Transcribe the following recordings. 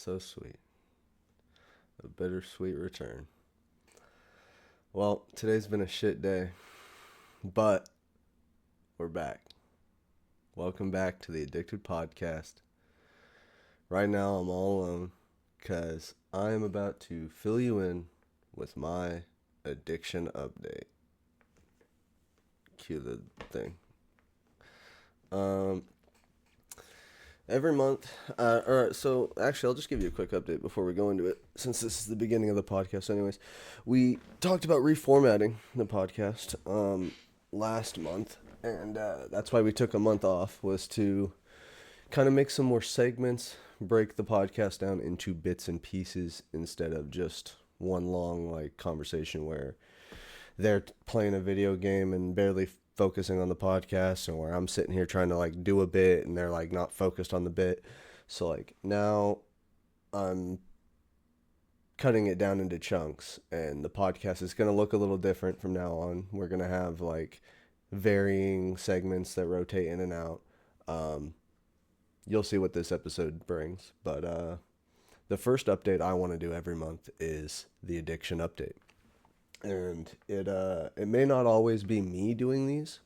So sweet. A bittersweet return. Well, today's been a shit day, but we're back. Welcome back to the Addicted Podcast. Right now, I'm all alone because I am about to fill you in with my addiction update. Cue the thing. Every month, so actually, I'll just give you a quick update before we go into it, since this is the beginning of the podcast. Anyways, we talked about reformatting the podcast last month, and that's why we took a month off, was to kind of make some more segments, break the podcast down into bits and pieces instead of just one long conversation where they're playing a video game and barely focusing on the podcast, or I'm sitting here trying to do a bit and they're not focused on the bit. So now I'm cutting it down into chunks, and the podcast is going to look a little different from now on. We're going to have varying segments that rotate in and out. You'll see what this episode brings, but the first update I want to do every month is the addiction update. And it may not always be me doing these,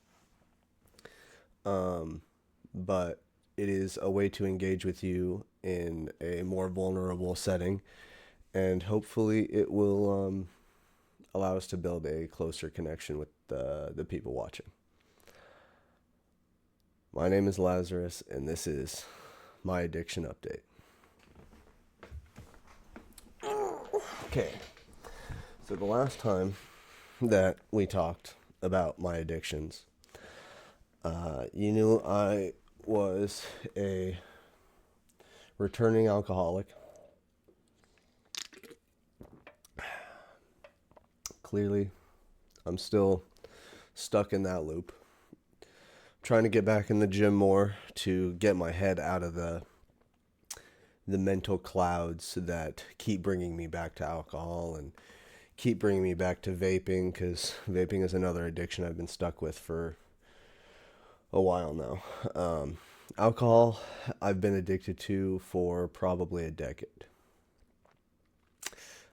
but it is a way to engage with you in a more vulnerable setting, and hopefully it will allow us to build a closer connection with the people watching. My name is Lazarus, and this is my addiction update. Okay. So the last time that we talked about my addictions, you knew I was a returning alcoholic. Clearly, I'm still stuck in that loop. Trying to get back in the gym more to get my head out of the mental clouds that keep bringing me back to alcohol and keep bringing me back to vaping, because vaping is another addiction I've been stuck with for a while now. Alcohol, I've been addicted to for probably a decade.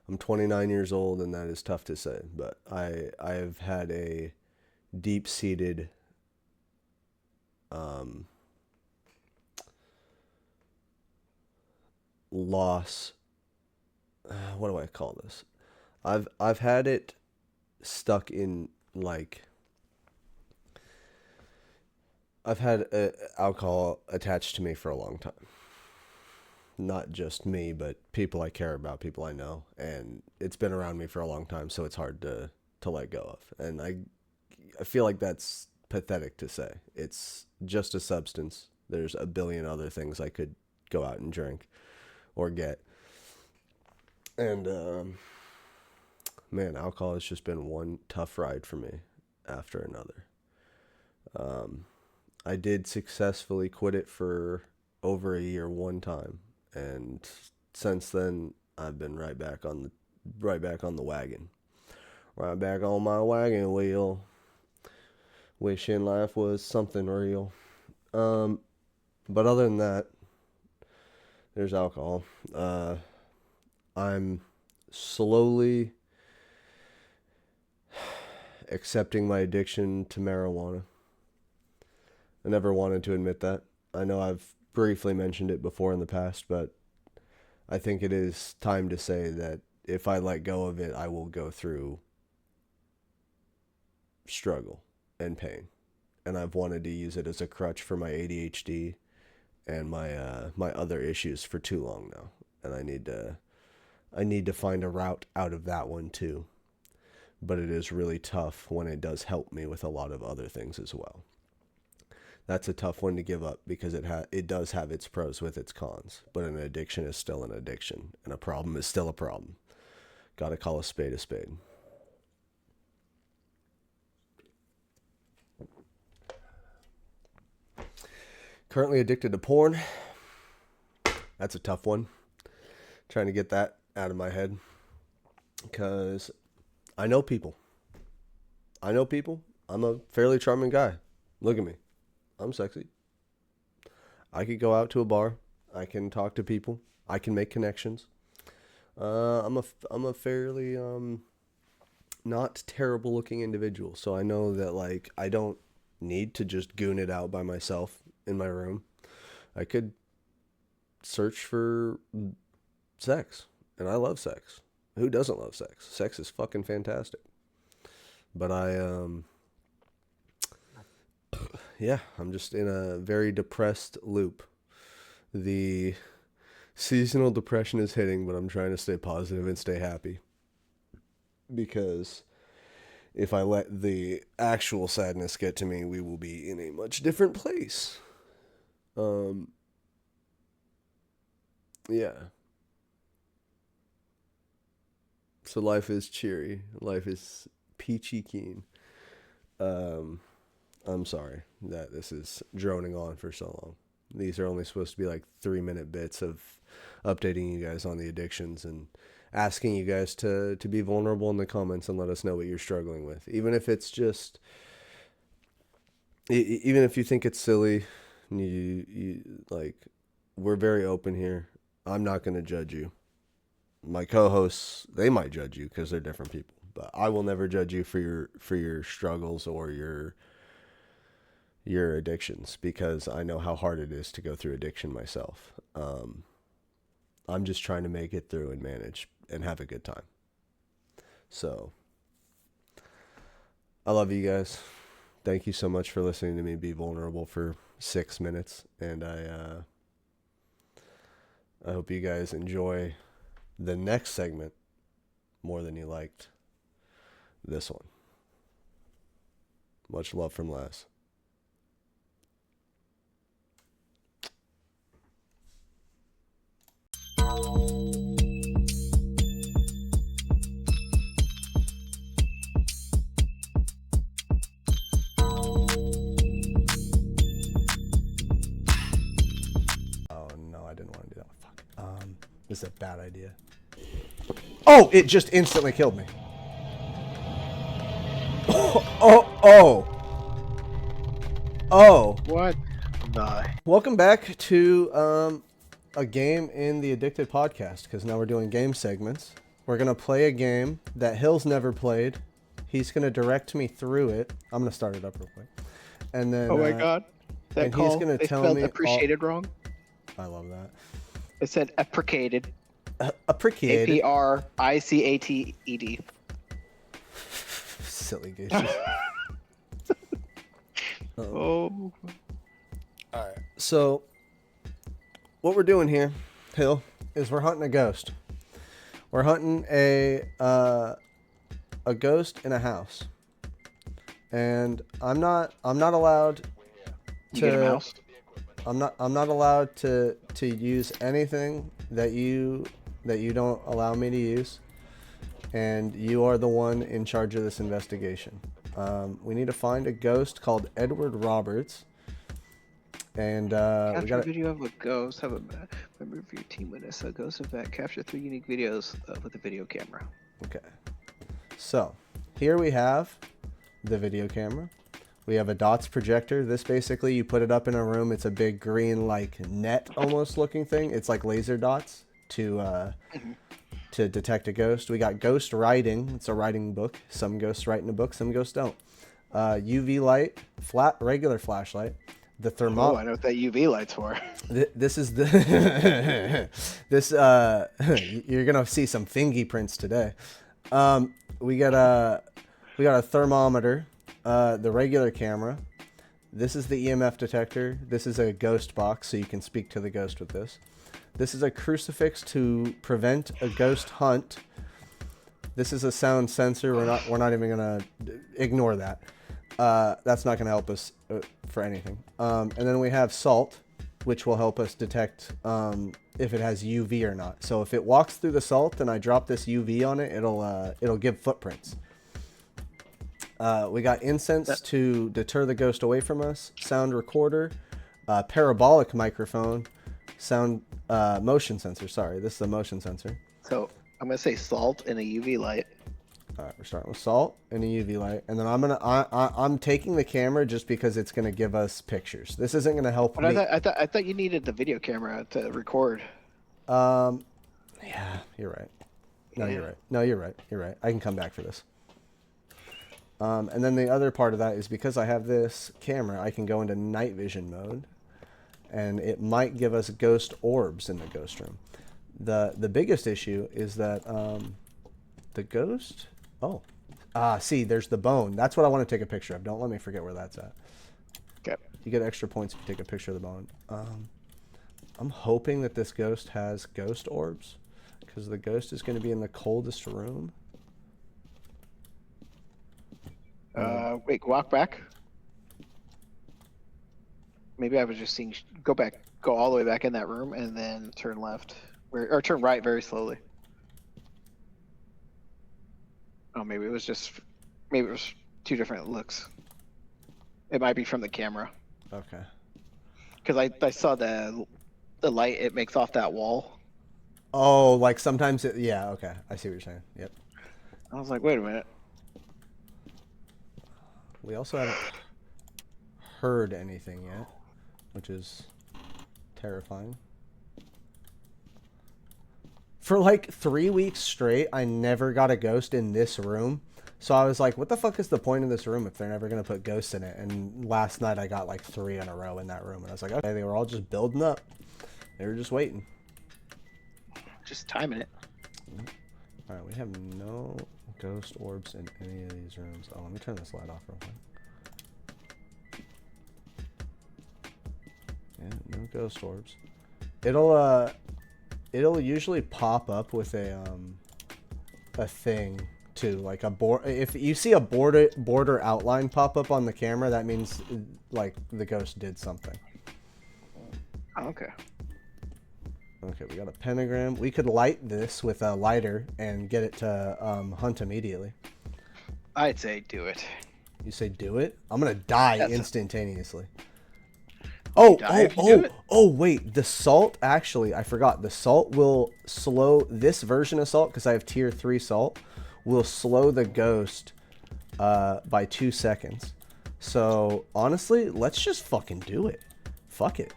I'm 29 years old, and that is tough to say, but I have had a deep-seated loss. What do I call this? I've had it stuck in I've had alcohol attached to me for a long time. Not just me, but people I care about, people I know, and it's been around me for a long time, so it's hard to let go of. And I feel like that's pathetic to say. It's just a substance. There's a billion other things I could go out and drink or get. And man, alcohol has just been one tough ride for me after another. I did successfully quit it for over a year one time, and since then I've been right back on the wagon, right back on my wagon wheel, wishing life was something real. But other than that, there's alcohol. I'm slowly accepting my addiction to marijuana. I never wanted to admit that. I know I've briefly mentioned it before in the past, but I think it is time to say that if I let go of it, I will go through struggle and pain. And I've wanted to use it as a crutch for my ADHD and my other issues for too long now. And I need to find a route out of that one too. But it is really tough when it does help me with a lot of other things as well. That's a tough one to give up, because it does have its pros with its cons. But an addiction is still an addiction, and a problem is still a problem. Gotta call a spade a spade. Currently addicted to porn. That's a tough one. Trying to get that out of my head, because I know people. I'm a fairly charming guy. Look at me. I'm sexy. I could go out to a bar. I can talk to people. I can make connections. I'm a fairly not terrible looking individual, so I know that like I don't need to just goon it out by myself in my room. I could search for sex, and I love sex. Who doesn't love sex? Sex is fucking fantastic. But yeah, I'm just in a very depressed loop. The seasonal depression is hitting, but I'm trying to stay positive and stay happy. Because if I let the actual sadness get to me, we will be in a much different place. Yeah. So life is cheery. Life is peachy keen. I'm sorry that this is droning on for so long. These are only supposed to be like 3-minute bits of updating you guys on the addictions and asking you guys to be vulnerable in the comments and let us know what you're struggling with. Even if it's just, even if you think it's silly, you like, we're very open here. I'm not going to judge you. My co-hosts, they might judge you because they're different people, but I will never judge you for your struggles or your addictions, because I know how hard it is to go through addiction myself. I'm just trying to make it through and manage and have a good time. So I love you guys. Thank you so much for listening to me be vulnerable for 6 minutes, and I hope you guys enjoy the next segment more than you liked this one. Much love from Les. Oh no, I didn't want to do that. Fuck. This is a bad idea. Oh, it just instantly killed me. Oh. What? Die. Welcome back to a game in the Addicted podcast, because now we're doing game segments. We're going to play a game that Hill's never played. He's going to direct me through it. I'm going to start it up real quick. And then, Oh my god. That and call, he's going to they tell spelled me appreciated wrong. I love that. It said appreciated. Appreciated. APRICATED. Silly gooses. Oh. Alright, so what we're doing here, Hill, is we're hunting a ghost. We're hunting a ghost in a house. And I'm not allowed to You get a mouse? I'm not allowed to use anything that you don't allow me to use. And you are the one in charge of this investigation. We need to find a ghost called Edward Roberts. And we got a video of a ghost. Have a member of your team witness a ghost event. Capture 3 unique videos with a video camera. Okay. So here we have the video camera. We have a dots projector. This basically, you put it up in a room. It's a big green, like net almost looking thing. It's like laser dots to detect a ghost. We got ghost writing. It's a writing book. Some ghosts write in a book. Some ghosts don't. UV light, regular flashlight. The thermometer. Oh, I know what that UV light's for. This is the this you're gonna see some fingy prints today. We got a thermometer, the regular camera. This is the EMF detector. This is a ghost box, so you can speak to the ghost with this. This is a crucifix to prevent a ghost hunt. This is a sound sensor. We're not even gonna ignore that. That's not gonna help us for anything. And then we have salt, which will help us detect if it has UV or not. So if it walks through the salt and I drop this UV on it, it'll give footprints. We got incense to deter the ghost away from us. Sound recorder, parabolic microphone, sound motion sensor. Sorry, this is a motion sensor. So I'm gonna say salt and a UV light. All right, we're starting with salt and a UV light, and then I'm taking the camera just because it's gonna give us pictures. This isn't gonna help But me. I thought you needed the video camera to record. Yeah, you're right. No, Yeah. you're right. No, you're right. You're right. I can come back for this. And then the other part of that is because I have this camera, I can go into night vision mode, and it might give us ghost orbs in the ghost room. The biggest issue is that the ghost. Oh, see, there's the bone. That's what I want to take a picture of. Don't let me forget where that's at. Okay. You get extra points if you take a picture of the bone. I'm hoping that this ghost has ghost orbs, because the ghost is going to be in the coldest room. Wait, walk back. Maybe I was just seeing. Go back. Go all the way back in that room, and then turn left, or turn right very slowly. Oh, maybe it was just. Maybe it was two different looks. It might be from the camera. Okay. Because I saw the light it makes off that wall. Oh, like sometimes it. Yeah. Okay. I see what you're saying. Yep. I was like, wait a minute. We also haven't heard anything yet, which is terrifying. For like 3 weeks straight, I never got a ghost in this room. So I was like, what the fuck is the point of this room if they're never going to put ghosts in it? And last night I got like 3 in a row in that room. And I was like, okay, they were all just building up. They were just waiting. Just timing it. All right, we have no ghost orbs in any of these rooms. Oh, let me turn this light off real quick. Yeah, no ghost orbs. It'll usually pop up with a thing too, like a if you see a border outline pop up on the camera, that means like the ghost did something. Okay. Okay, we got a pentagram. We could light this with a lighter and get it to hunt immediately. I'd say do it. You say do it? I'm gonna die That's instantaneously. Oh, Wait, the salt, actually, I forgot. The salt will slow, this version of salt, because I have tier 3 salt, will slow the ghost by 2 seconds. So, honestly, let's just fucking do it. Fuck it.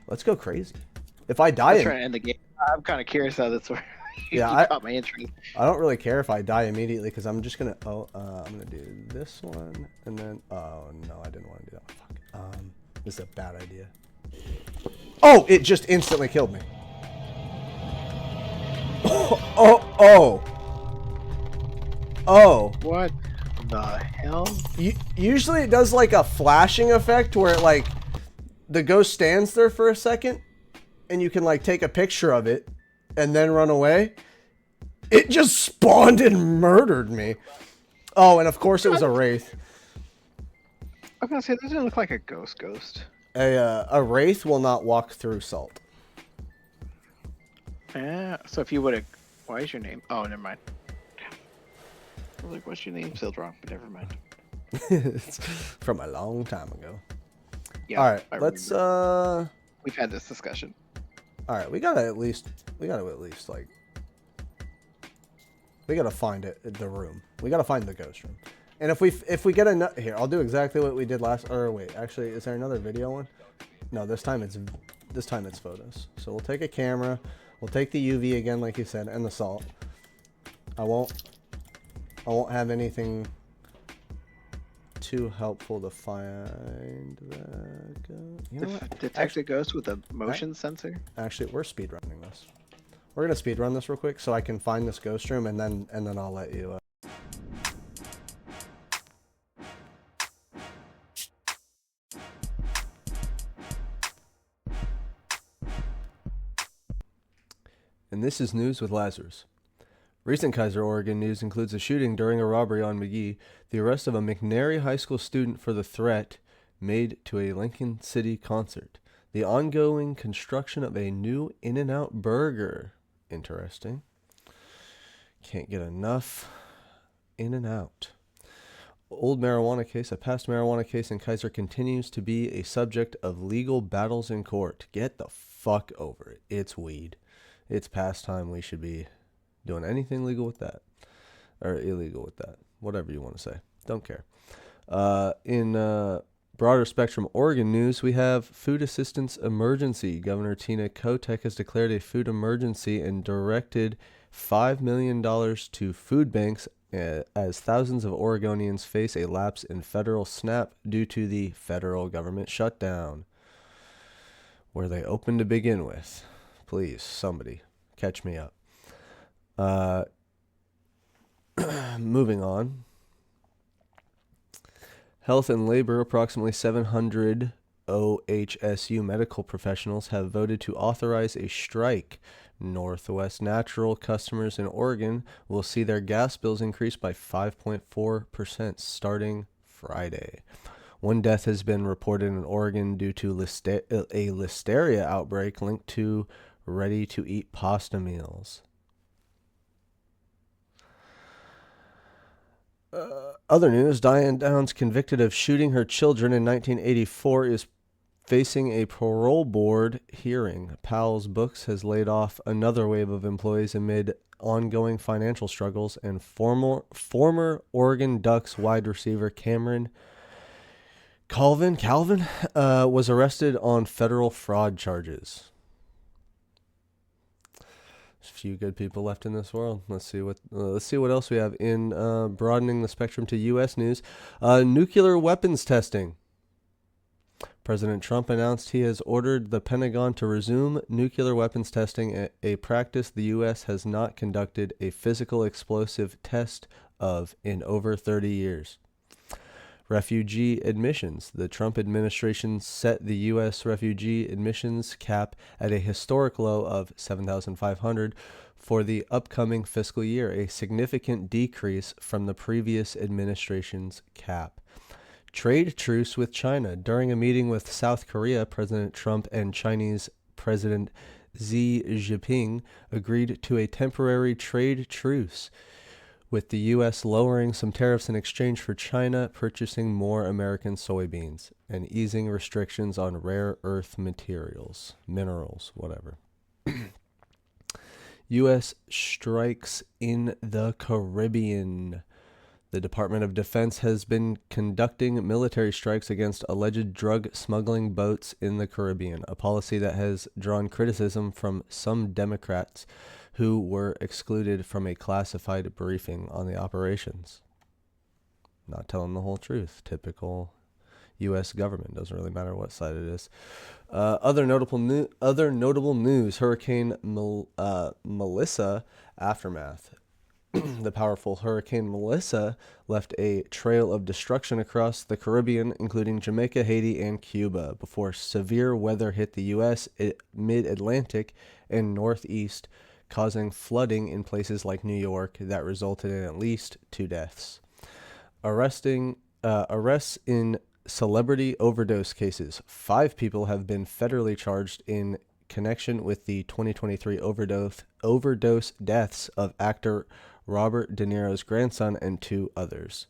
Let's go crazy. If I die That's trying to end the game. I'm kind of curious how that's where you caught my interest. I don't really care if I die immediately, because I'm just gonna, I'm gonna do this one, and then, oh, no, I didn't want to do that. Fuck. This is a bad idea. Oh, it just instantly killed me. Oh. What the hell? Usually it does like a flashing effect where it like the ghost stands there for a second and you can like take a picture of it and then run away. It just spawned and murdered me. Oh, and of course it was a wraith. I'm gonna say, doesn't look like a ghost. A wraith will not walk through salt. Yeah. So if you would have, why is your name? Oh, never mind. I was like, what's your name? Spelled wrong, but never mind. It's from a long time ago. Yeah. All right, let's. We've had this discussion. All right, we gotta at least like. We gotta find it, the room. We gotta find the ghost room. And if we get a nut here, I'll do exactly what we did last. Or wait, actually, is there another video one? No, this time it's photos. So we'll take a camera, we'll take the UV again, like you said, and the salt. I won't have anything too helpful to find that. You know what? Detect a ghost with a motion sensor. Actually, we're speedrunning this. We're gonna speedrun this real quick so I can find this ghost room, and then I'll let you. And this is News with Lazarus. Recent Kaiser, Oregon news includes a shooting during a robbery on McGee, the arrest of a McNary High School student for the threat made to a Lincoln City concert, the ongoing construction of a new In-N-Out burger. Interesting. Can't get enough In-N-Out. Old marijuana case. A past marijuana case in Kaiser continues to be a subject of legal battles in court. Get the fuck over it. It's weed. It's past time we should be doing anything legal with that. Or illegal with that. Whatever you want to say. Don't care. In broader spectrum Oregon news, we have food assistance emergency. Governor Tina Kotek has declared a food emergency and directed $5 million to food banks as thousands of Oregonians face a lapse in federal SNAP due to the federal government shutdown. Where they open to begin with. Please, somebody, catch me up. Moving on. Health and Labor, approximately 700 OHSU medical professionals have voted to authorize a strike. Northwest Natural customers in Oregon will see their gas bills increase by 5.4% starting Friday. One death has been reported in Oregon due to a listeria outbreak linked to ready-to-eat pasta meals. Other news, Diane Downs, convicted of shooting her children in 1984, is facing a parole board hearing. Powell's Books has laid off another wave of employees amid ongoing financial struggles, and former Oregon Ducks wide receiver Cameron Calvin was arrested on federal fraud charges. There's a few good people left in this world. Let's see what else we have in broadening the spectrum to U.S. news. Nuclear weapons testing. President Trump announced he has ordered the Pentagon to resume nuclear weapons testing, a practice the U.S. has not conducted a physical explosive test of in over 30 years. Refugee admissions. The Trump administration set the U.S. refugee admissions cap at a historic low of 7,500 for the upcoming fiscal year, a significant decrease from the previous administration's cap. Trade truce with China. During a meeting with South Korea, President Trump and Chinese President Xi Jinping agreed to a temporary trade truce, with the U.S. lowering some tariffs in exchange for China purchasing more American soybeans and easing restrictions on rare earth minerals, whatever. U.S. strikes in the Caribbean. The Department of Defense has been conducting military strikes against alleged drug smuggling boats in the Caribbean, a policy that has drawn criticism from some Democrats who were excluded from a classified briefing on the operations. Not telling the whole truth. Typical U.S. government. Doesn't really matter what side it is. Other notable news. Hurricane Melissa aftermath. The powerful Hurricane Melissa left a trail of destruction across the Caribbean, including Jamaica, Haiti, and Cuba, before severe weather hit the U.S. mid-Atlantic and Northeast, causing flooding in places like New York that resulted in at least 2 deaths. Arrests in celebrity overdose cases. 5 people have been federally charged in connection with the 2023 overdose deaths of actor Robert De Niro's grandson and 2 others.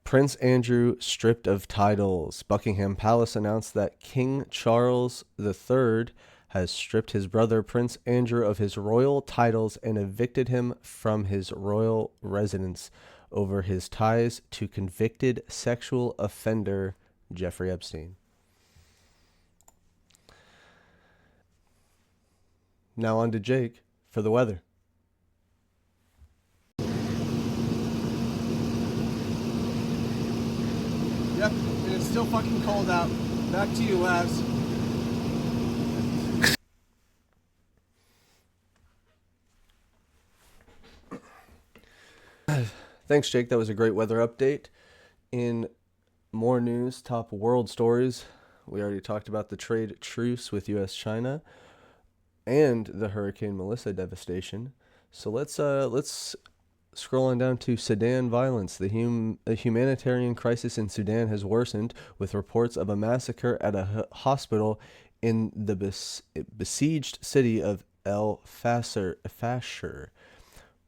Prince Andrew stripped of titles. Buckingham Palace announced that King Charles III has stripped his brother Prince Andrew of his royal titles and evicted him from his royal residence over his ties to convicted sexual offender Jeffrey Epstein. Now on to Jake for the weather. Yep, and it's still fucking cold out. Back to you, Labs. Thanks, Jake. That was a great weather update. In more news, top world stories. We already talked about the trade truce with U.S.-China and the Hurricane Melissa devastation. So let's scroll on down to Sudan violence. The humanitarian crisis in Sudan has worsened, with reports of a massacre at a hospital in the besieged city of El Fasher,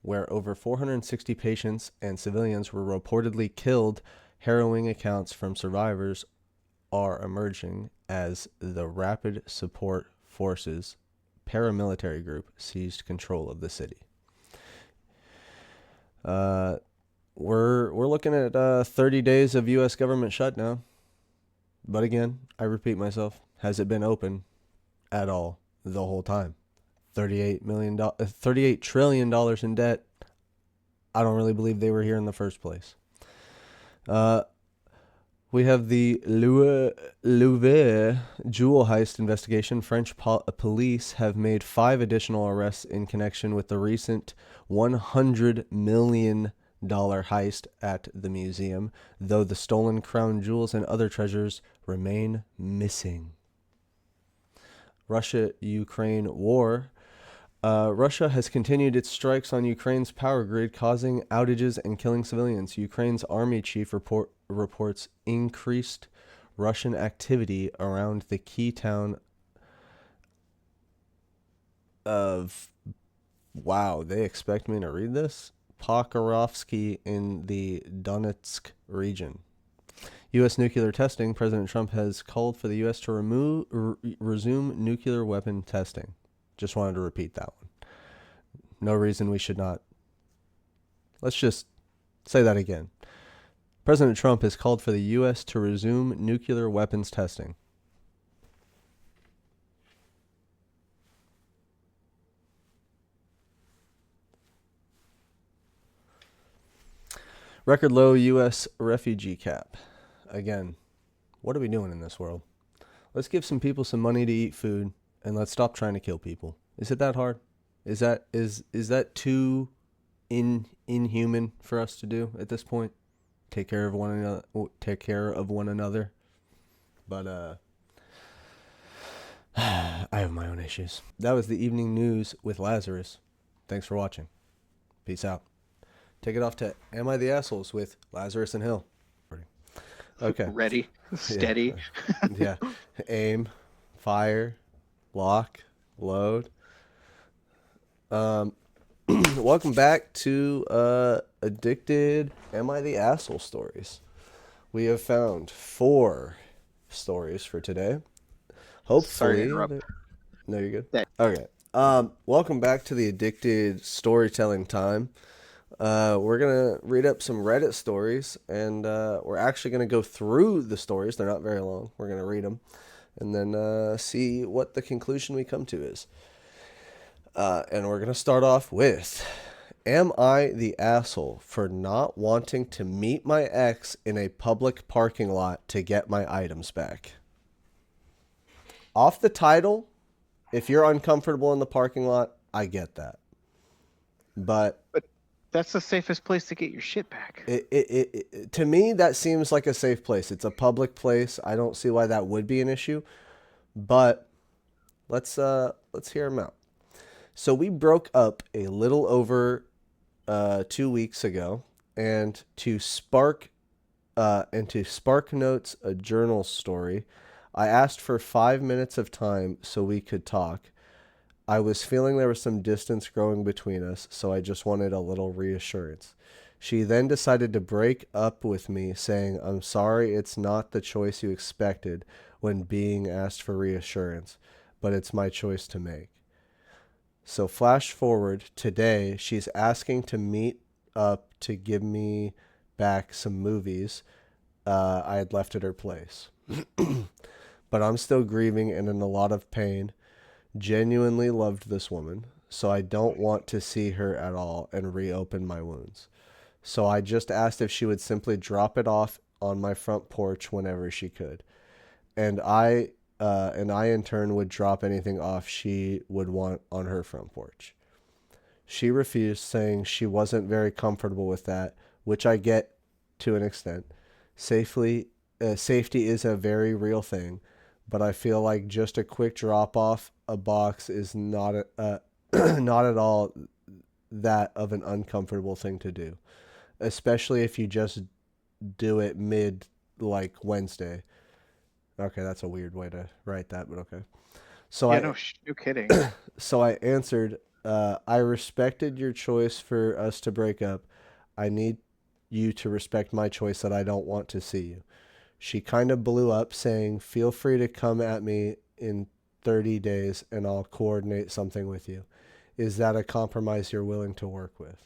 where over 460 patients and civilians were reportedly killed. Harrowing accounts from survivors are emerging as the Rapid Support Forces paramilitary group seized control of the city. we're looking at 30 days of U.S. government shutdown. But again, I repeat myself, has it been open at all the whole time? $38 trillion in debt. I don't really believe they were here in the first place. We have the Louvre jewel heist investigation. French police have made 5 additional arrests in connection with the recent $100 million heist at the museum, though the stolen crown jewels and other treasures remain missing. Russia-Ukraine war. Russia has continued its strikes on Ukraine's power grid, causing outages and killing civilians. Ukraine's army chief reports increased Russian activity around the key town of, wow, they expect me to read this? Pokrovsky in the Donetsk region. U.S. nuclear testing. President Trump has called for the U.S. to resume nuclear weapon testing. Just wanted to repeat that one. No reason we should not. Let's just say that again. President Trump has called for the U.S. to resume nuclear weapons testing. Record low U.S. refugee cap. Again, what are we doing in this world? Let's give some people some money to eat food, and let's stop trying to kill people. Is it that hard? Is that too inhuman for us to do at this point? Take care of one another. But I have my own issues. That was the evening news with Lazarus. Thanks for watching. Peace out. Take it off to Am I the Assholes with Lazarus and Hill. Okay. Ready, steady. Yeah. Aim, fire, lock, load. Welcome back to Addicted Am I the Asshole stories. We have found 4 stories for today. Hopefully. Sorry to interrupt. No, you're good. Yeah. Okay. Welcome back to the Addicted storytelling time. We're gonna read up some Reddit stories, and we're actually gonna go through the stories. They're not very long. We're gonna read them, and then see what the conclusion we come to is. And we're gonna start off with: Am I the asshole for not wanting to meet my ex in a public parking lot to get my items back? Off the title, if you're uncomfortable in the parking lot, I get that. But that's the safest place to get your shit back. To me, that seems like a safe place. It's a public place. I don't see why that would be an issue. But let's hear them out. So we broke up a little over 2 weeks ago, and to spark notes a journal story, I asked for 5 minutes of time so we could talk. I was feeling there was some distance growing between us, so I just wanted a little reassurance. She then decided to break up with me, saying, "I'm sorry it's not the choice you expected when being asked for reassurance, but it's my choice to make." So flash forward, today she's asking to meet up to give me back some movies I had left at her place. But I'm still grieving and in a lot of pain. Genuinely loved this woman, so I don't want to see her at all and reopen my wounds. So I just asked if she would simply drop it off on my front porch whenever she could. And I in turn would drop anything off she would want on her front porch. She refused, saying she wasn't very comfortable with that, which I get to an extent. Safety is a very real thing, but I feel like just a quick drop off a box is not not at all that of an uncomfortable thing to do, especially if you just do it mid like Wednesday. Okay, that's a weird way to write that, but okay. So Yeah, no kidding. So I answered, I respected your choice for us to break up. I need you to respect my choice that I don't want to see you. She kind of blew up, saying, feel free to come at me in 30 days and I'll coordinate something with you. Is that a compromise you're willing to work with?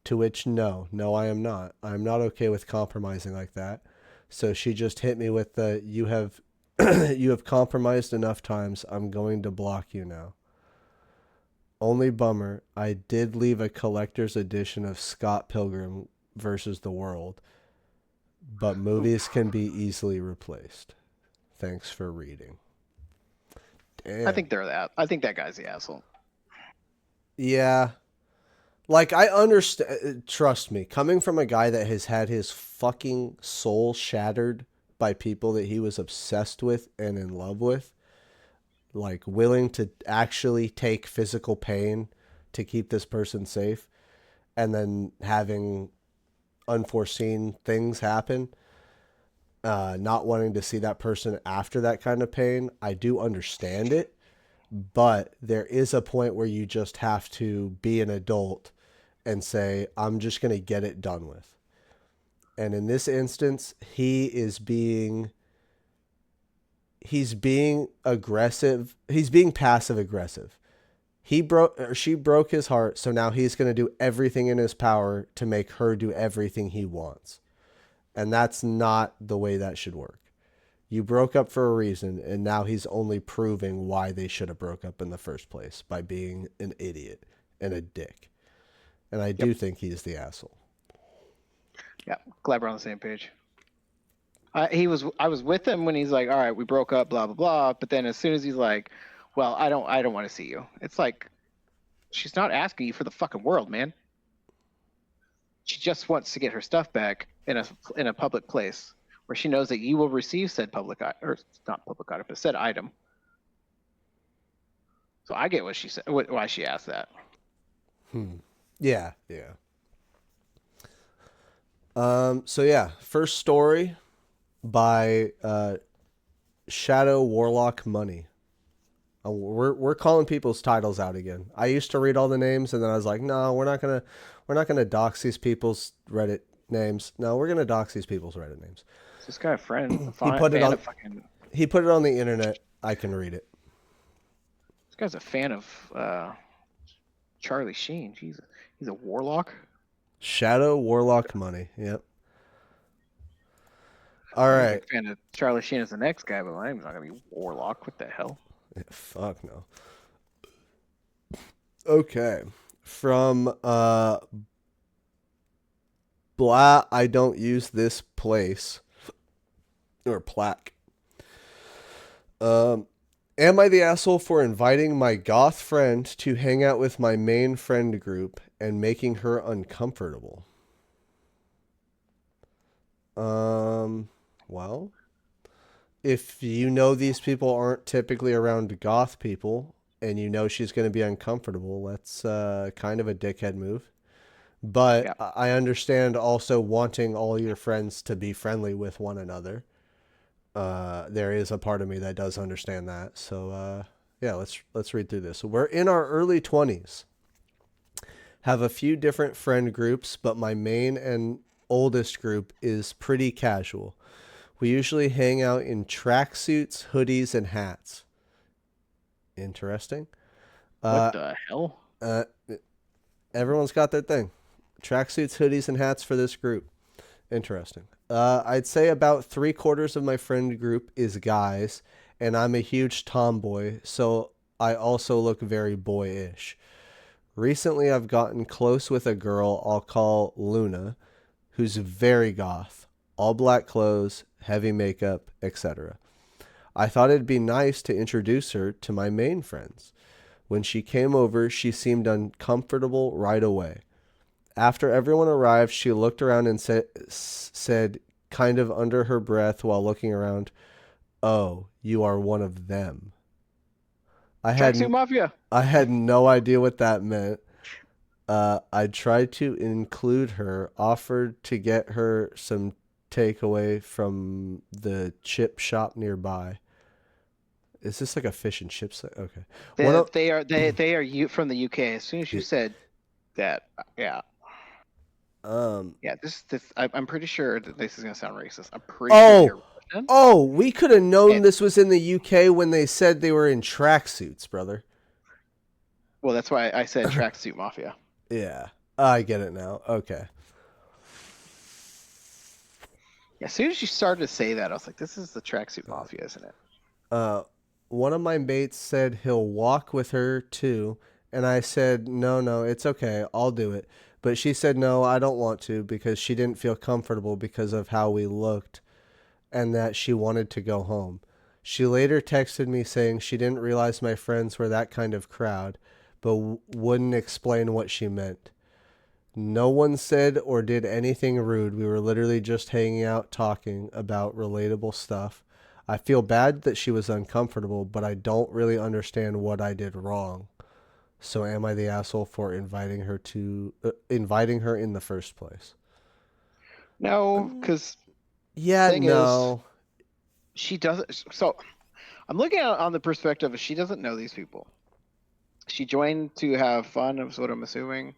To which, no, I am not. I'm not okay with compromising like that. So she just hit me with the, you have, you have compromised enough times. I'm going to block you now. Only bummer, I did leave a collector's edition of Scott Pilgrim versus the World, but movies can be easily replaced. Thanks for reading. Damn. I think that guy's the asshole. Yeah. Like, I understand, trust me, coming from a guy that has had his fucking soul shattered by people that he was obsessed with and in love with, like willing to actually take physical pain to keep this person safe, and then having unforeseen things happen, not wanting to see that person after that kind of pain, I do understand it. But there is a point where you just have to be an adult and say, I'm just going to get it done with. And in this instance, he's being aggressive. He's being passive aggressive. She broke his heart, so now he's going to do everything in his power to make her do everything he wants. And that's not the way that should work. You broke up for a reason, and now he's only proving why they should have broke up in the first place by being an idiot and a dick. And I do think he's the asshole. Yeah, glad we're on the same page. I was with him when he's like, all right, we broke up, blah blah blah. But then as soon as he's like, well, I don't want to see you. It's like, she's not asking you for the fucking world, man. She just wants to get her stuff back in a public place where she knows that you will receive said said item. So I get what she said, why she asked that. Yeah. So yeah, first story by Shadow Warlock Money. We're calling people's titles out again. I used to read all the names, and then I was like, no, we're not gonna dox these people's Reddit names. No, we're gonna dox these people's Reddit names. Is this guy a friend? He put it on the internet. I can read it. This guy's a fan of Charlie Sheen. He's a warlock. Shadow Warlock Money. Yep. All right. I'm a fan of Charlie Sheen as the next guy, but my name's not gonna be Warlock. What the hell? Yeah, fuck no. Okay. From blah, I don't use this place. Or plaque. Am I the asshole for inviting my goth friend to hang out with my main friend group and making her uncomfortable? Well, if you know these people aren't typically around goth people and you know she's going to be uncomfortable, that's kind of a dickhead move. But yeah. I understand also wanting all your friends to be friendly with one another. There is a part of me that does understand that. So, yeah, let's read through this. We're in our early 20s. Have a few different friend groups, but my main and oldest group is pretty casual. We usually hang out in tracksuits, hoodies, and hats. Interesting. What the hell? Everyone's got their thing. Tracksuits, hoodies, and hats for this group. Interesting. I'd say about 3/4 of my friend group is guys, and I'm a huge tomboy, so I also look very boyish. Recently, I've gotten close with a girl I'll call Luna, who's very goth, all black clothes, heavy makeup, etc. I thought it'd be nice to introduce her to my main friends. When she came over, she seemed uncomfortable right away. After everyone arrived, she looked around and said, kind of under her breath while looking around, "Oh, you are one of them." Tracksuit Mafia. I had no idea what that meant. I tried to include her, offered to get her some takeaway from the chip shop nearby. Is this like a fish and chips? Okay. They are from the UK. As soon as you said that, yeah. I'm pretty sure that this is gonna sound racist. I'm pretty sure. We could have known this was in the UK when they said they were in tracksuits, brother. Well, that's why I said tracksuit Mafia. Yeah. I get it now. Okay. As soon as you started to say that, I was like, this is the tracksuit mafia, isn't it? One of my mates said he'll walk with her too, and I said, no, it's okay, I'll do it. But she said, no, I don't want to because she didn't feel comfortable because of how we looked and that she wanted to go home. She later texted me saying she didn't realize my friends were that kind of crowd, but wouldn't explain what she meant. No one said or did anything rude. We were literally just hanging out talking about relatable stuff. I feel bad that she was uncomfortable, but I don't really understand what I did wrong. So am I the asshole for inviting her in the first place? No, because Yeah, thing is, no. she doesn't. So I'm looking at it on the perspective of she doesn't know these people. She joined to have fun, is what I'm assuming,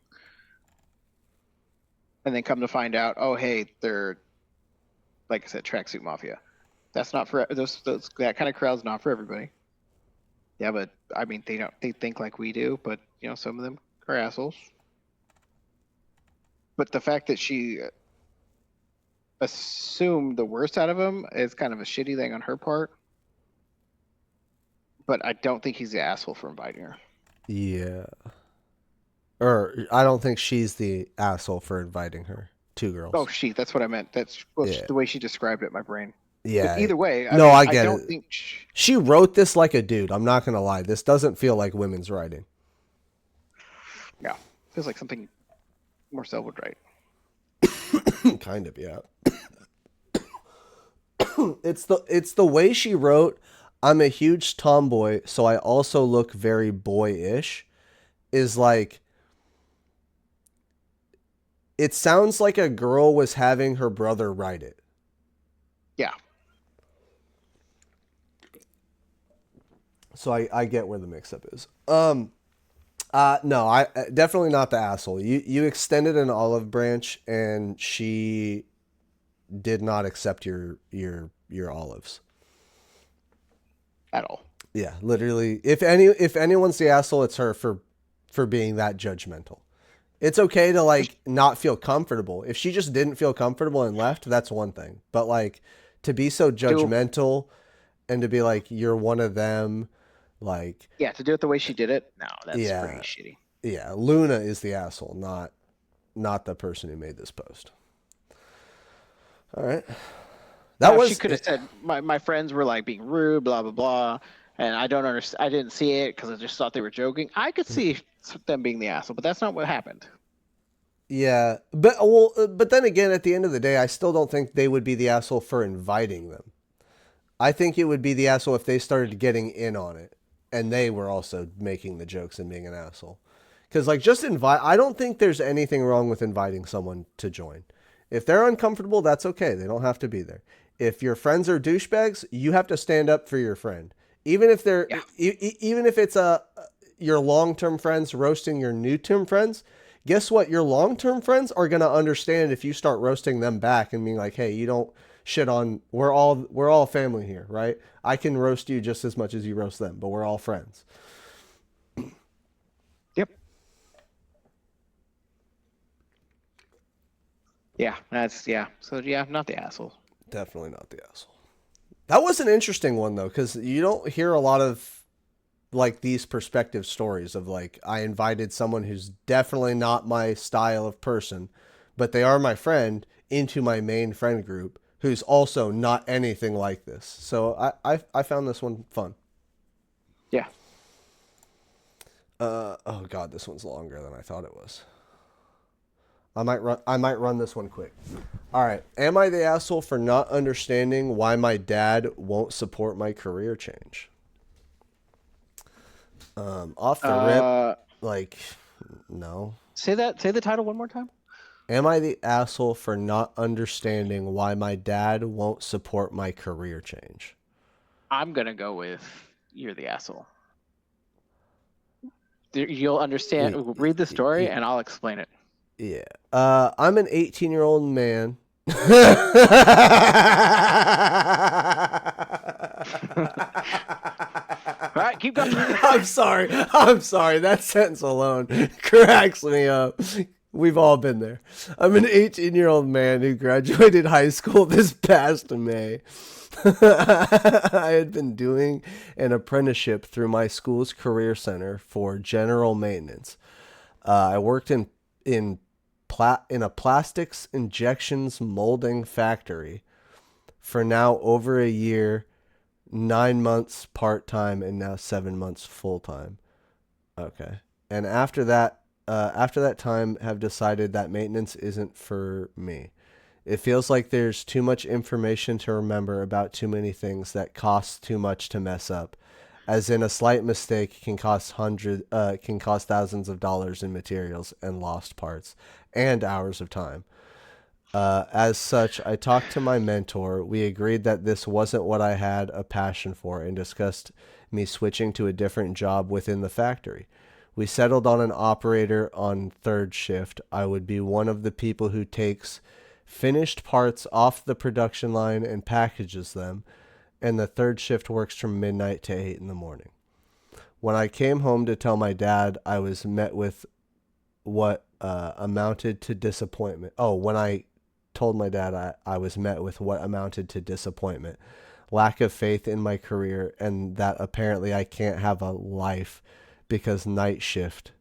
and then come to find out, oh hey, they're like I said, tracksuit mafia. That's not for those. That kind of crowd's not for everybody. Yeah, but I mean, they think like we do, but you know, some of them are assholes. But the fact that she assumed the worst out of him is kind of a shitty thing on her part. But I don't think he's the asshole for inviting her. Yeah. Or I don't think she's the asshole for inviting her. Two girls. Oh, that's what I meant. That's Yeah. the way she described it in my brain. Yeah. But either way, No, I get don't it. think She wrote this like a dude. I'm not going to lie. This doesn't feel like women's writing. yeah, feels like something Marcel would write. Kind of, yeah. It's the way she wrote, I'm a huge tomboy, so I also look very boyish, is like, it sounds like a girl was having her brother write it. Yeah. So I get where the mix up is. No, I definitely not the asshole. You extended an olive branch and she did not accept your olives. At all. Yeah, literally. If anyone's the asshole, it's her for being that judgmental. It's okay to like not feel comfortable. If she just didn't feel comfortable and left, that's one thing. But like to be so judgmental and to be like you're one of them, like yeah, to do it the way she did it, no, that's pretty shitty. Yeah, Luna is the asshole, not the person who made this post. All right. She could have said my friends were like being rude, blah blah blah, and I don't understand. I didn't see it because I just thought they were joking. I could see them being the asshole, but that's not what happened. Yeah, but then again, at the end of the day, I still don't think they would be the asshole for inviting them. I think it would be the asshole if they started getting in on it and they were also making the jokes and being an asshole. Because like just invite, I don't think there's anything wrong with inviting someone to join. If they're uncomfortable, that's okay. They don't have to be there. If your friends are douchebags, you have to stand up for your friend. Even if they're, even if it's your long-term friends roasting your new-term friends, guess what? Your long-term friends are going to understand if you start roasting them back and being like, hey, you don't shit on, we're all family here, right? I can roast you just as much as you roast them, but we're all friends. Yep. Yeah, So yeah, not the asshole. Definitely not the asshole. That was an interesting one though, because you don't hear a lot of like these perspective stories of like I invited someone who's definitely not my style of person, but they are my friend into my main friend group who's also not anything like this. So I found this one fun. Yeah. Oh god, this one's longer than I thought it was. I might run this one quick. All right. Am I the asshole for not understanding why my dad won't support my career change? Off the rip, like, no. Say the title one more time. Am I the asshole for not understanding why my dad won't support my career change? I'm gonna go with you're the asshole. You'll understand. Read the story, and I'll explain it. Yeah. I'm an 18-year-old man. All right, keep going. I'm sorry. That sentence alone cracks me up. We've all been there. I'm an 18-year-old man who graduated high school this past May. I had been doing an apprenticeship through my school's career center for general maintenance. I worked in a plastics injections molding factory for now over a year, 9 months part time, and now 7 months full time. Okay, and after that time, have decided that maintenance isn't for me. It feels like there's too much information to remember about too many things that costs too much to mess up. As in, a slight mistake can cost thousands of dollars in materials and lost parts and hours of time. As such, I talked to my mentor. We agreed that this wasn't what I had a passion for and discussed me switching to a different job within the factory. We settled on an operator on third shift. I would be one of the people who takes finished parts off the production line and packages them, and the third shift works from midnight to 8 in the morning. When I came home to tell my dad, I was met with what amounted to disappointment. Oh, when I told my dad, I was met with what amounted to disappointment, lack of faith in my career, and that apparently I can't have a life because night shift.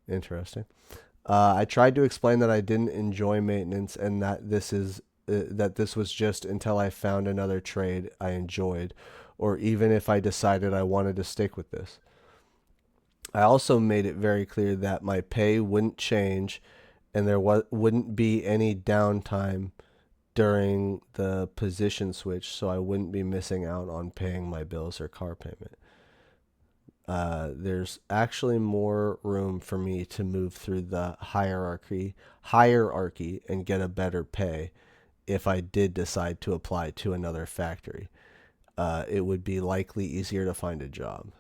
Interesting. I tried to explain that I didn't enjoy maintenance and that this was just until I found another trade I enjoyed, or even if I decided I wanted to stick with this. I also made it very clear that my pay wouldn't change and wouldn't be any downtime during the position switch, so I wouldn't be missing out on paying my bills or car payment. There's actually more room for me to move through the hierarchy and get a better pay if I did decide to apply to another factory. It would be likely easier to find a job.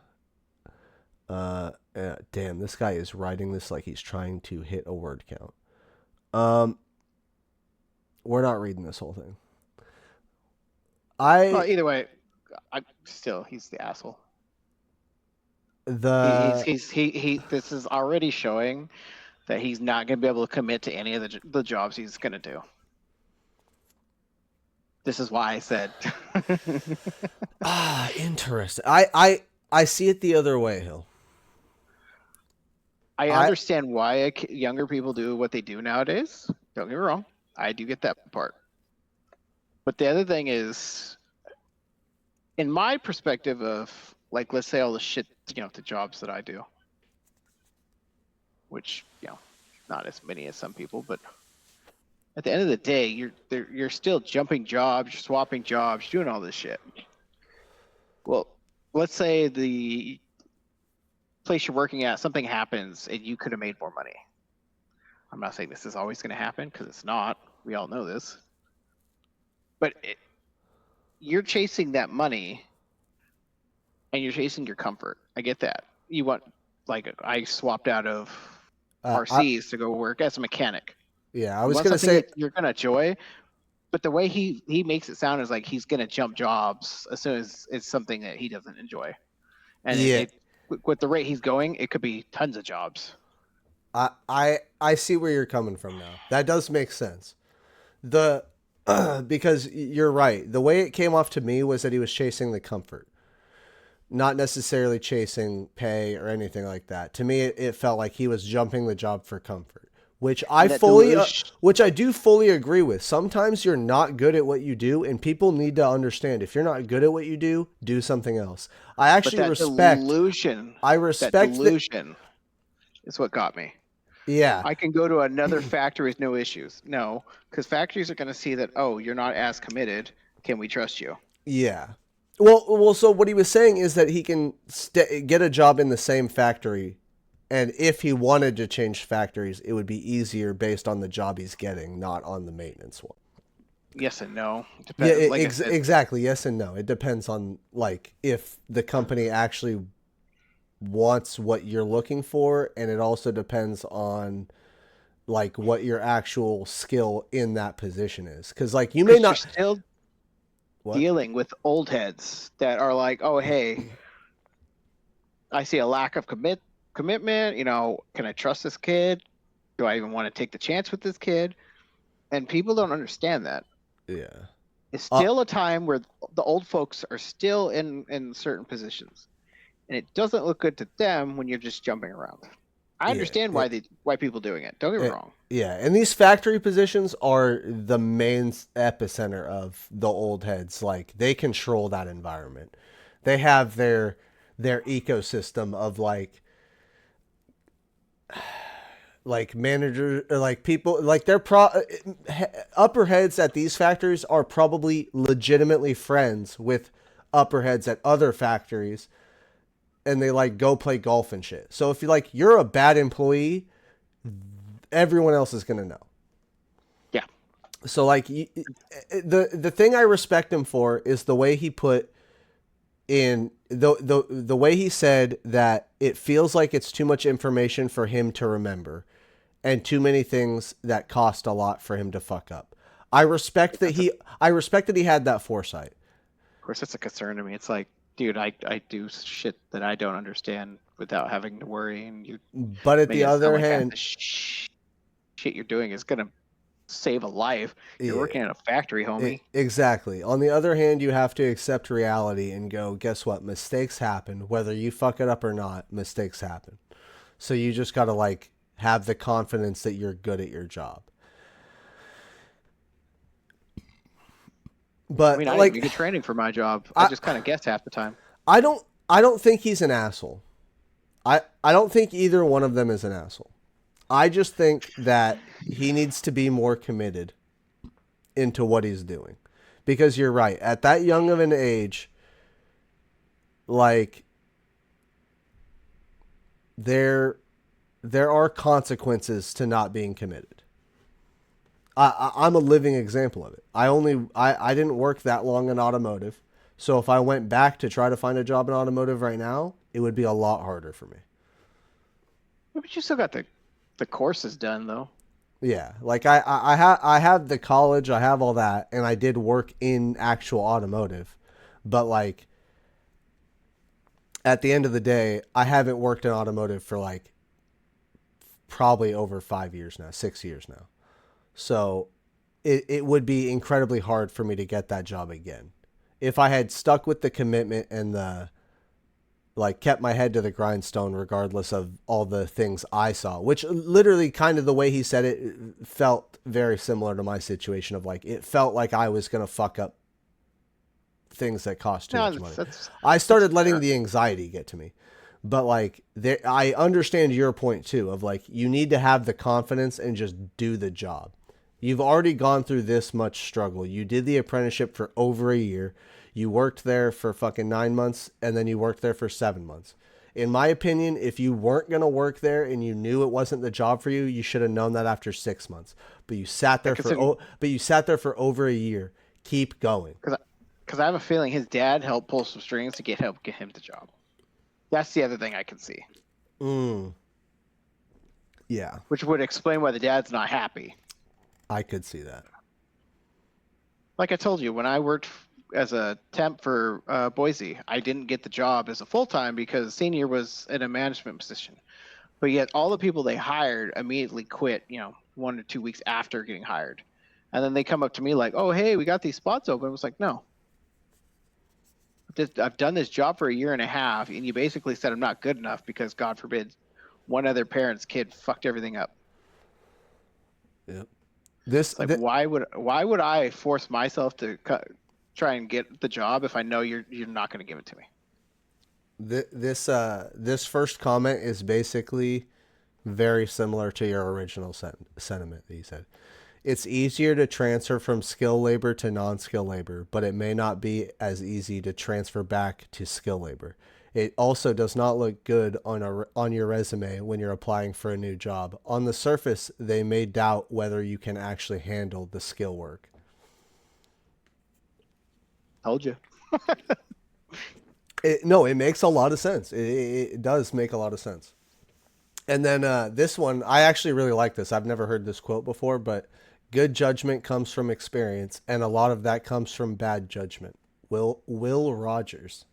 Damn, this guy is writing this like he's trying to hit a word count. We're not reading this whole thing. Well, either way, he's the asshole. This is already showing that he's not going to be able to commit to any of the jobs he's going to do. This is why I said. Interesting. I see it the other way, Hill. I understand why younger people do what they do nowadays. Don't get me wrong. I do get that part. But the other thing is, in my perspective of, like, let's say all the shit, the jobs that I do, which, not as many as some people, but at the end of the day, you're still jumping jobs, you're swapping jobs, you're doing all this shit. Well, let's say the place you're working at, something happens and you could have made more money. I'm not saying this is always going to happen, because it's not. We all know this. But you're chasing that money and you're chasing your comfort. I get that. You want, like, I swapped out of RCs to go work as a mechanic. Yeah, I was going to say you're going to enjoy, but the way he makes it sound is like he's going to jump jobs as soon as it's something that he doesn't enjoy. And with the rate he's going, it could be tons of jobs. I see where you're coming from now. That does make sense. Because you're right. The way it came off to me was that he was chasing the comfort, not necessarily chasing pay or anything like that. To me, it felt like he was jumping the job for comfort, which I do fully agree with. Sometimes you're not good at what you do, and people need to understand if you're not good at what you do, do something else. I respect delusion. That delusion is what got me. Yeah. I can go to another factory with no issues. No, because factories are going to see that, oh, you're not as committed. Can we trust you? Yeah. Well. So what he was saying is that he can get a job in the same factory, and if he wanted to change factories, it would be easier based on the job he's getting, not on the maintenance one. Yes and no. Depends. Yeah, exactly. Yes and no. It depends on, like, if the company actually wants what you're looking for, and it also depends on, like, what your actual skill in that position is, because, like, you may not still dealing with old heads that are like, oh, hey, I see a lack of commitment, can I trust this kid? Do I even want to take the chance with this kid? And people don't understand that. Yeah. It's still a time where the old folks are still in certain positions, and it doesn't look good to them when you're just jumping around. I understand why people doing it. Don't get me wrong. Yeah, and these factory positions are the main epicenter of the old heads. Like, they control that environment. They have their ecosystem of like managers, like people, like their upper heads at these factories are probably legitimately friends with upper heads at other factories, and they like go play golf and shit. So if you're a bad employee, everyone else is gonna know. Yeah. So like the thing I respect him for is the way he put in the way he said that it feels like it's too much information for him to remember, and too many things that cost a lot for him to fuck up. I respect that he had that foresight. Of course, it's a concern to me. It's like, dude, I do shit that I don't understand without having to worry, and you. But at the other hand, shit you're doing is gonna save a life. You're working in a factory, homie. Exactly. On the other hand, you have to accept reality and go, guess what? Mistakes happen. Whether you fuck it up or not, mistakes happen. So you just got to like have the confidence that you're good at your job. But I mean, I like, didn't get training for my job. I just kind of guessed half the time. I don't think he's an asshole. I don't think either one of them is an asshole. I just think that he needs to be more committed into what he's doing. Because you're right. At that young of an age, like, there are consequences to not being committed. I'm a living example of it. I didn't work that long in automotive. So if I went back to try to find a job in automotive right now, it would be a lot harder for me. But you still got the courses done, though. Yeah, like I have the college, I have all that, and I did work in actual automotive, but like at the end of the day, I haven't worked in automotive for like probably over 5 years now, 6 years now. So it would be incredibly hard for me to get that job again. If I had stuck with the commitment and the like kept my head to the grindstone regardless of all the things I saw, which literally kind of the way he said it felt very similar to my situation of like, it felt like I was going to fuck up things that cost too much money. I started letting the anxiety get to me. But like, I understand your point too of like, you need to have the confidence and just do the job. You've already gone through this much struggle. You did the apprenticeship for over a year. You worked there for fucking 9 months, and then you worked there for 7 months. In my opinion, if you weren't going to work there and you knew it wasn't the job for you, you should have known that after 6 months. But you sat there for over a year. Keep going. Because I have a feeling his dad helped pull some strings to get him the job. That's the other thing I can see. Yeah. Which would explain why the dad's not happy. I could see that. Like I told you, when I worked as a temp for Boise, I didn't get the job as a full-time because senior was in a management position. But yet all the people they hired immediately quit, 1 or 2 weeks after getting hired. And then they come up to me like, oh, hey, we got these spots open. I was like, no. I've done this job for a year and a half, and you basically said I'm not good enough because, God forbid, one other parent's kid fucked everything up. Yep. Why would I force myself to try and get the job if I know you're not going to give it to me? This first comment is basically very similar to your original sentiment that you said. It's easier to transfer from skilled labor to non-skilled labor, but it may not be as easy to transfer back to skilled labor. It also does not look good on your resume when you're applying for a new job. On the surface, they may doubt whether you can actually handle the skill work. Told you. It makes a lot of sense. It does make a lot of sense. And then this one, I actually really like this. I've never heard this quote before, but good judgment comes from experience, and a lot of that comes from bad judgment. Will Rogers.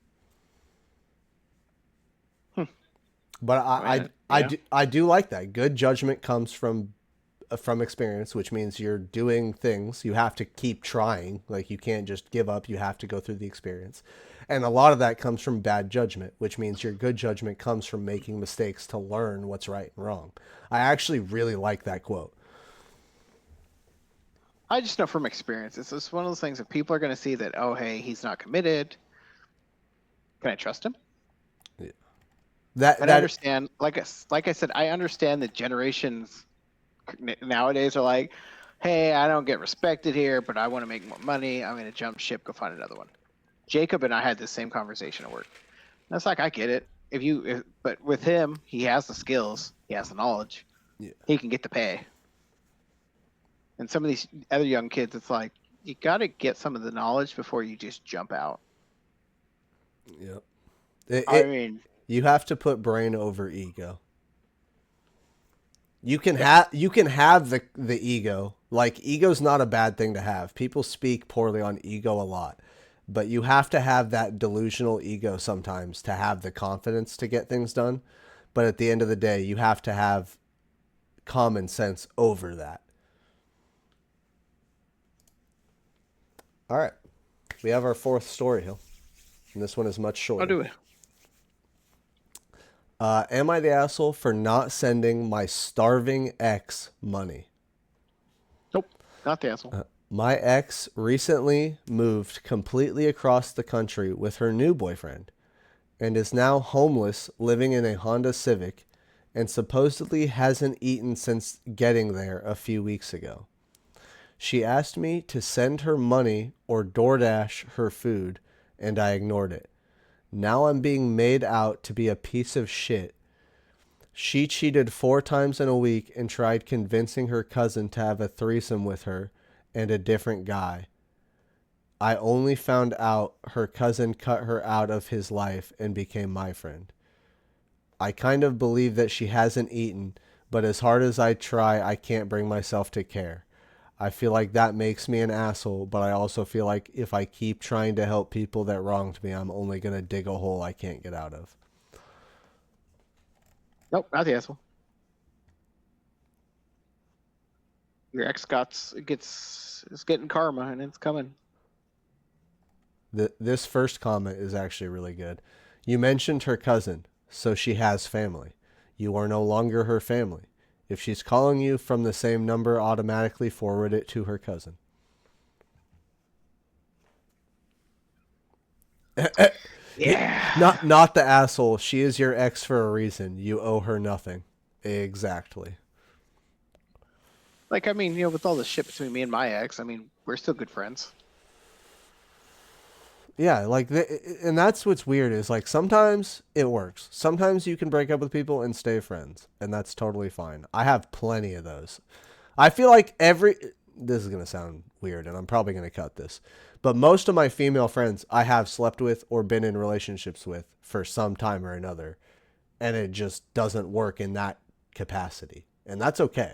But I do like that. Good judgment comes from from experience, which means you're doing things. You have to keep trying. Like, you can't just give up. You have to go through the experience. And a lot of that comes from bad judgment, which means your good judgment comes from making mistakes to learn what's right and wrong. I actually really like that quote. I just know from experience. It's just one of those things that people are going to see that, oh, hey, he's not committed. Can I trust him? Yeah. I understand. Like I said, I understand that generations nowadays are like, hey, I don't get respected here, but I want to make more money. I'm going to jump ship, go find another one. Jacob and I had this same conversation at work. That's like, I get it. But with him, he has the skills, he has the knowledge, he can get the pay. And some of these other young kids, it's like, you got to get some of the knowledge before you just jump out. Yep. I mean, you have to put brain over ego. You can have the ego. Like, ego's not a bad thing to have. People speak poorly on ego a lot. But you have to have that delusional ego sometimes to have the confidence to get things done. But at the end of the day, you have to have common sense over that. All right. We have our fourth story, Hill. And this one is much shorter. I'll do it. Am I the asshole for not sending my starving ex money? Nope, not the asshole. My ex recently moved completely across the country with her new boyfriend and is now homeless, living in a Honda Civic, and supposedly hasn't eaten since getting there a few weeks ago. She asked me to send her money or DoorDash her food, and I ignored it. Now I'm being made out to be a piece of shit. She cheated 4 times in a week and tried convincing her cousin to have a threesome with her and a different guy. I only found out her cousin cut her out of his life and became my friend. I kind of believe that she hasn't eaten, but as hard as I try, I can't bring myself to care. I feel like that makes me an asshole, but I also feel like if I keep trying to help people that wronged me, I'm only going to dig a hole I can't get out of. Nope, not the asshole. Your ex is getting karma, and it's coming. This first comment is actually really good. You mentioned her cousin, so she has family. You are no longer her family. If she's calling you from the same number, automatically forward it to her cousin. Yeah. Not the asshole. She is your ex for a reason. You owe her nothing. Exactly. Like, I mean, with all the shit between me and my ex, I mean, we're still good friends. Yeah, like, and that's what's weird is, like, sometimes it works. Sometimes you can break up with people and stay friends, and that's totally fine. I have plenty of those. I feel like this is going to sound weird, and I'm probably going to cut this, but most of my female friends I have slept with or been in relationships with for some time or another, and it just doesn't work in that capacity, and that's okay.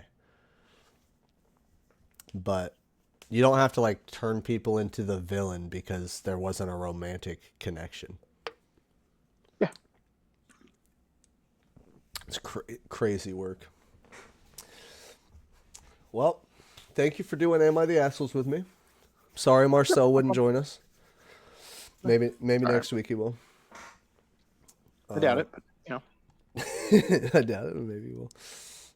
But you don't have to, like, turn people into the villain because there wasn't a romantic connection. Yeah. It's crazy work. Well, thank you for doing Am I the Assholes with me. Sorry Marcel wouldn't join us. Maybe next week he will. I doubt it, but, I doubt it. Maybe he will.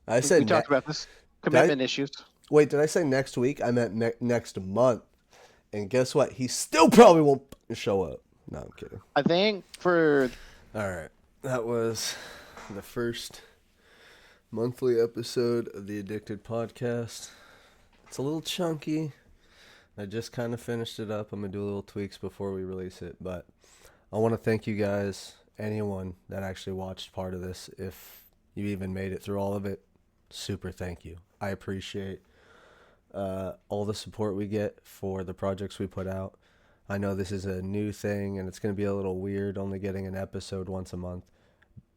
We talked about this. Commitment issues. Wait, did I say next week? I meant next month. And guess what? He still probably won't show up. No, I'm kidding. I think for... All right. That was the first monthly episode of the Addicted Podcast. It's a little chunky. I just kind of finished it up. I'm going to do a little tweaks before we release it. But I want to thank you guys, anyone that actually watched part of this. If you even made it through all of it, super thank you. I appreciate all the support we get for the projects we put out. I know this is a new thing and it's going to be a little weird only getting an episode once a month,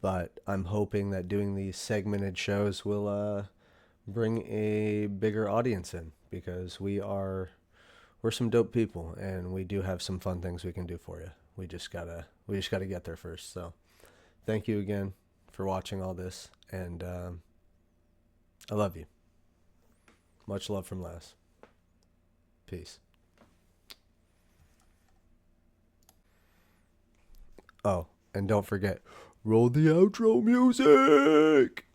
but I'm hoping that doing these segmented shows will bring a bigger audience in, because we're some dope people and we do have some fun things we can do for you. We just gotta get there first. So thank you again for watching all this, and I love you. Much love from Les. Peace. Oh, and don't forget, roll the outro music.